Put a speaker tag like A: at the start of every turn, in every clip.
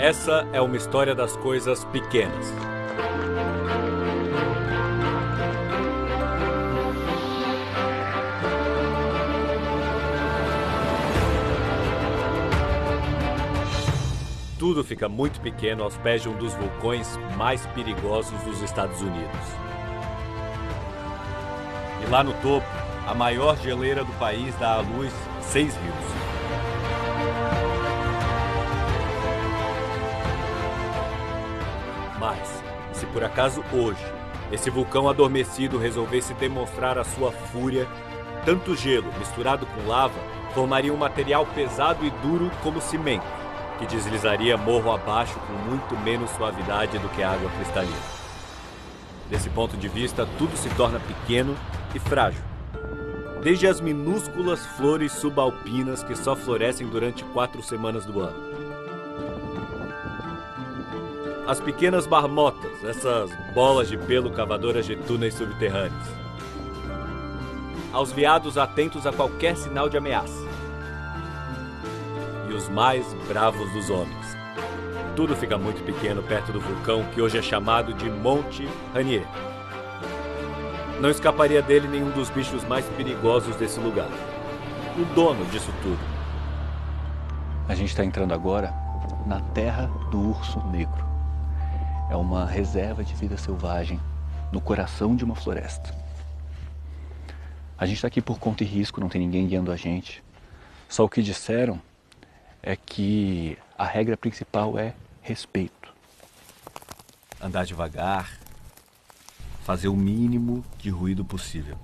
A: Essa é uma história das coisas pequenas. Tudo fica muito pequeno aos pés de um dos vulcões mais perigosos dos Estados Unidos. E lá no topo, a maior geleira do país dá à luz 6 rios. Mas, se por acaso hoje, esse vulcão adormecido resolvesse demonstrar a sua fúria, tanto gelo misturado com lava formaria um material pesado e duro como cimento, que deslizaria morro abaixo com muito menos suavidade do que a água cristalina. Desse ponto de vista, tudo se torna pequeno e frágil. Desde as minúsculas flores subalpinas que só florescem durante 4 semanas do ano. As pequenas marmotas, essas bolas de pelo cavadoras de túneis subterrâneos. Aos veados atentos a qualquer sinal de ameaça. E os mais bravos dos homens. Tudo fica muito pequeno perto do vulcão que hoje é chamado de Monte Rainier. Não escaparia dele nenhum dos bichos mais perigosos desse lugar. O dono disso tudo.
B: A gente está entrando agora na terra do urso negro. É uma reserva de vida selvagem no coração de uma floresta. A gente está aqui por conta e risco, não tem ninguém guiando a gente. Só o que disseram é que a regra principal é respeito. Andar devagar, fazer o mínimo de ruído possível.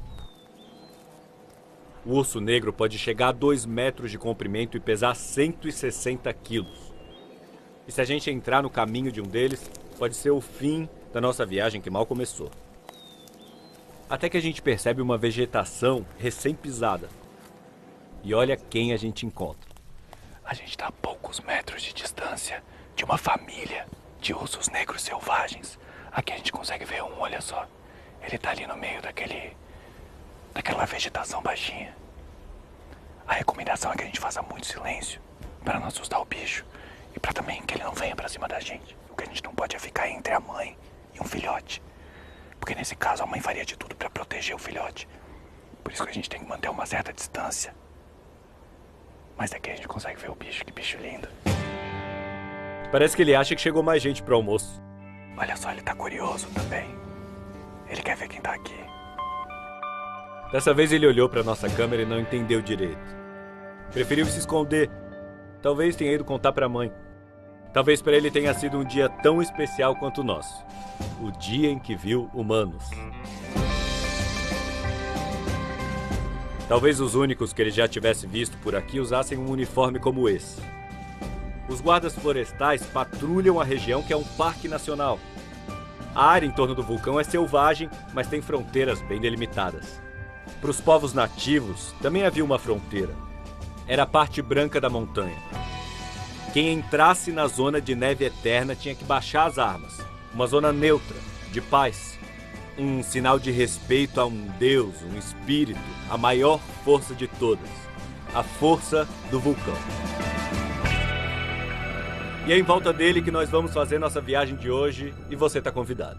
A: O urso negro pode chegar a 2 metros de comprimento e pesar 160 quilos. E se a gente entrar no caminho de um deles, pode ser o fim da nossa viagem que mal começou. Até que a gente percebe uma vegetação recém-pisada. E olha quem a gente encontra.
B: A gente está a poucos metros de distância de uma família de ursos negros selvagens. Aqui a gente consegue ver um, olha só. Ele está ali no meio daquela vegetação baixinha. A recomendação é que a gente faça muito silêncio para não assustar o bicho e para também que ele não venha para cima da gente. O que a gente não pode é ficar entre a mãe e um filhote. Porque nesse caso a mãe faria de tudo para proteger o filhote. Por isso que a gente tem que manter uma certa distância. Mas daqui a gente consegue ver o bicho, que bicho lindo.
A: Parece que ele acha que chegou mais gente pro almoço.
B: Olha só, ele tá curioso também. Ele quer ver quem tá aqui.
A: Dessa vez ele olhou pra nossa câmera e não entendeu direito. Preferiu se esconder. Talvez tenha ido contar pra mãe. Talvez para ele tenha sido um dia tão especial quanto o nosso. O dia em que viu humanos. Talvez os únicos que ele já tivesse visto por aqui usassem um uniforme como esse. Os guardas florestais patrulham a região que é um parque nacional. A área em torno do vulcão é selvagem, mas tem fronteiras bem delimitadas. Para os povos nativos, também havia uma fronteira. Era a parte branca da montanha. Quem entrasse na zona de neve eterna tinha que baixar as armas. Uma zona neutra, de paz. Um sinal de respeito a um deus, um espírito, a maior força de todas. A força do vulcão. E é em volta dele que nós vamos fazer nossa viagem de hoje e você está convidado.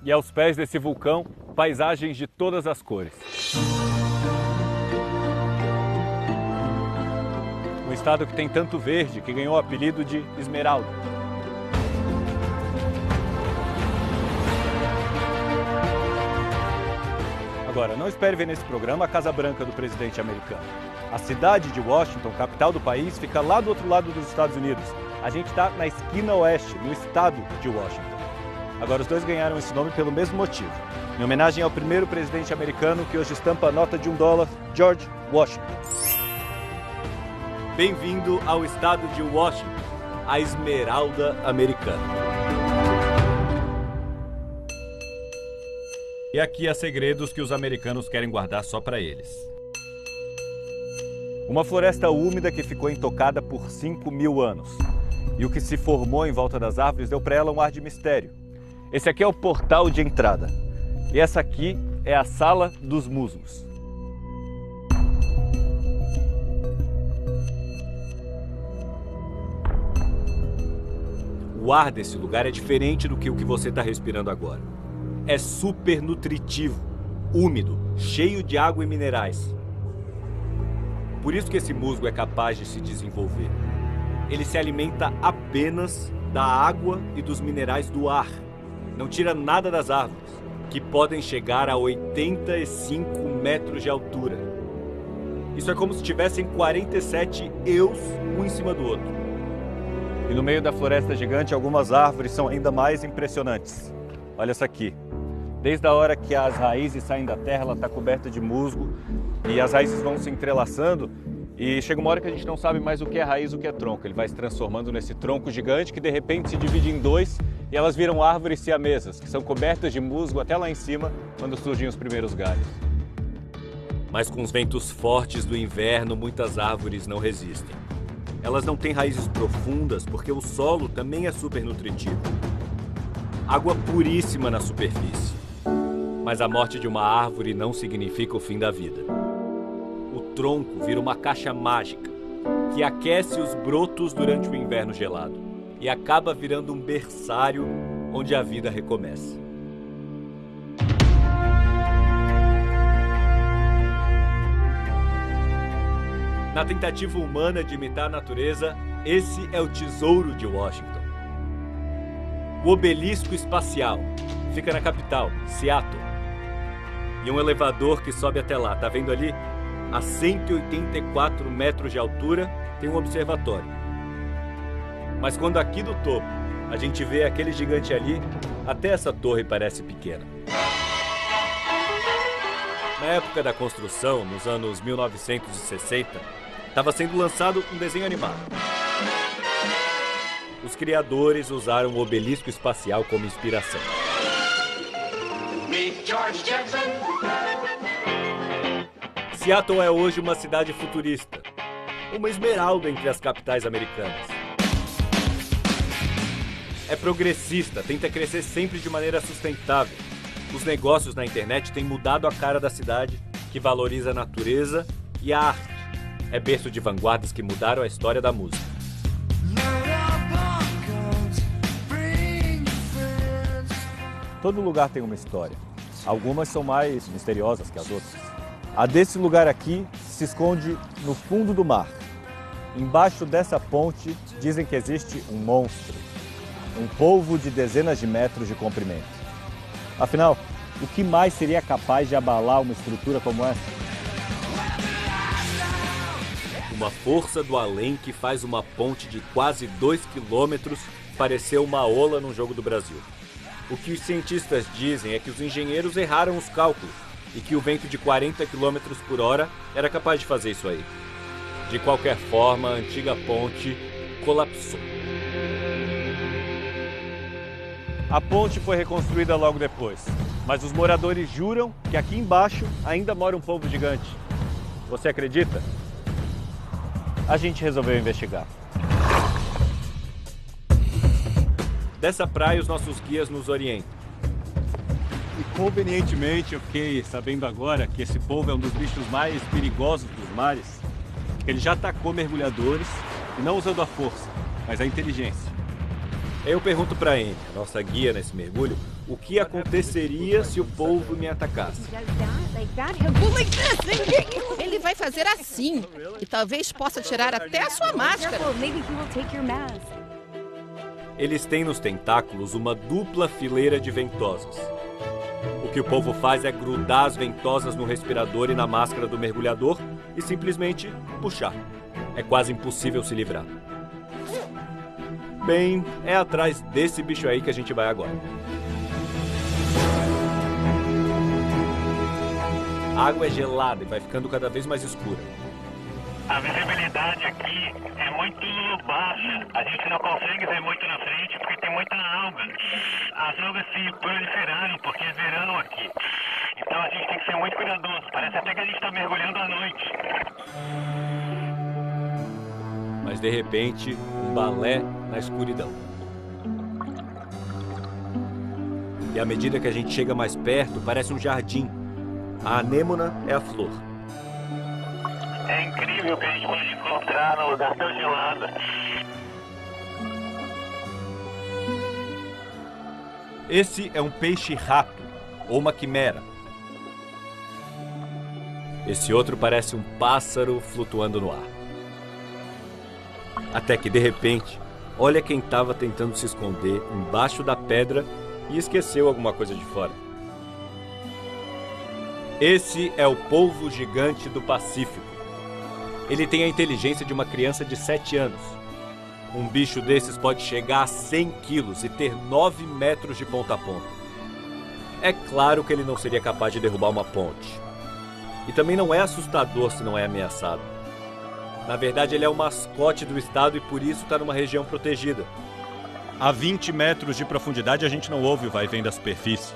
A: E aos pés desse vulcão, paisagens de todas as cores. Um estado que tem tanto verde que ganhou o apelido de Esmeralda. Agora, não espere ver nesse programa a Casa Branca do presidente americano. A cidade de Washington, capital do país, fica lá do outro lado dos Estados Unidos. A gente está na esquina oeste, no estado de Washington. Agora, os dois ganharam esse nome pelo mesmo motivo. Em homenagem ao primeiro presidente americano que hoje estampa a nota de $1, George Washington. Bem-vindo ao estado de Washington, a Esmeralda americana. E aqui há segredos que os americanos querem guardar só para eles. Uma floresta úmida que ficou intocada por 5.000 anos. E o que se formou em volta das árvores deu para ela um ar de mistério. Esse aqui é o portal de entrada. E essa aqui é a Sala dos Musgos. O ar desse lugar é diferente do que o que você está respirando agora. É super nutritivo, úmido, cheio de água e minerais. Por isso que esse musgo é capaz de se desenvolver. Ele se alimenta apenas da água e dos minerais do ar. Não tira nada das árvores, que podem chegar a 85 metros de altura. Isso é como se tivessem 47 eus um em cima do outro. E no meio da floresta gigante, algumas árvores são ainda mais impressionantes. Olha essa aqui. Desde a hora que as raízes saem da terra, ela está coberta de musgo e as raízes vão se entrelaçando e chega uma hora que a gente não sabe mais o que é raiz e o que é tronco. Ele vai se transformando nesse tronco gigante que de repente se divide em dois e elas viram árvores siamesas, que são cobertas de musgo até lá em cima, quando surgem os primeiros galhos. Mas com os ventos fortes do inverno, muitas árvores não resistem. Elas não têm raízes profundas porque o solo também é super nutritivo. Água puríssima na superfície. Mas a morte de uma árvore não significa o fim da vida. O tronco vira uma caixa mágica que aquece os brotos durante o inverno gelado e acaba virando um berçário onde a vida recomeça. Na tentativa humana de imitar a natureza, esse é o tesouro de Washington. O obelisco espacial fica na capital, Seattle. E um elevador que sobe até lá, tá vendo ali? A 184 metros de altura tem um observatório. Mas quando aqui do topo a gente vê aquele gigante ali, até essa torre parece pequena. Na época da construção, nos anos 1960, estava sendo lançado um desenho animado. Os criadores usaram o obelisco espacial como inspiração. Seattle é hoje uma cidade futurista, uma esmeralda entre as capitais americanas. É progressista, tenta crescer sempre de maneira sustentável. Os negócios na internet têm mudado a cara da cidade, que valoriza a natureza e a arte. É berço de vanguardas que mudaram a história da música. Todo lugar tem uma história. Algumas são mais misteriosas que as outras. A desse lugar aqui se esconde no fundo do mar. Embaixo dessa ponte dizem que existe um monstro. Um polvo de dezenas de metros de comprimento. Afinal, o que mais seria capaz de abalar uma estrutura como essa? Uma força do além que faz uma ponte de quase 2 quilômetros parecer uma ola num jogo do Brasil. O que os cientistas dizem é que os engenheiros erraram os cálculos e que o vento de 40 km por hora era capaz de fazer isso aí. De qualquer forma, a antiga ponte colapsou. A ponte foi reconstruída logo depois, mas os moradores juram que aqui embaixo ainda mora um polvo gigante. Você acredita? A gente resolveu investigar. Dessa praia, os nossos guias nos orientam. E convenientemente eu fiquei sabendo agora que esse polvo é um dos bichos mais perigosos dos mares. Ele já atacou mergulhadores, e não usando a força, mas a inteligência. Aí eu pergunto para Amy, a nossa guia nesse mergulho, o que aconteceria se o polvo me atacasse.
C: Ele vai fazer assim, e talvez possa tirar até a sua máscara.
A: Eles têm nos tentáculos uma dupla fileira de ventosas. O que o polvo faz é grudar as ventosas no respirador e na máscara do mergulhador e simplesmente puxar. É quase impossível se livrar. Bem, é atrás desse bicho aí que a gente vai agora. A água é gelada e vai ficando cada vez mais escura.
D: A visibilidade aqui é muito baixa. A gente não consegue ver muito na frente porque tem muita alga. As algas se proliferaram porque é verão aqui. Então a gente tem que ser muito cuidadoso. Parece até que a gente está mergulhando à noite.
A: Mas de repente, um balé na escuridão. E à medida que a gente chega mais perto, parece um jardim. A anêmona é a flor.
D: É incrível que a gente pode encontrar num lugar tão gelado.
A: Esse é um peixe-rato, ou uma quimera. Esse outro parece um pássaro flutuando no ar. Até que, de repente, olha quem estava tentando se esconder embaixo da pedra e esqueceu alguma coisa de fora. Esse é o polvo gigante do Pacífico. Ele tem a inteligência de uma criança de 7 anos. Um bicho desses pode chegar a 100 quilos e ter 9 metros de ponta a ponta. É claro que ele não seria capaz de derrubar uma ponte. E também não é assustador se não é ameaçado. Na verdade, ele é o mascote do estado e por isso está numa região protegida. A 20 metros de profundidade a gente não ouve o vai-vem da superfície.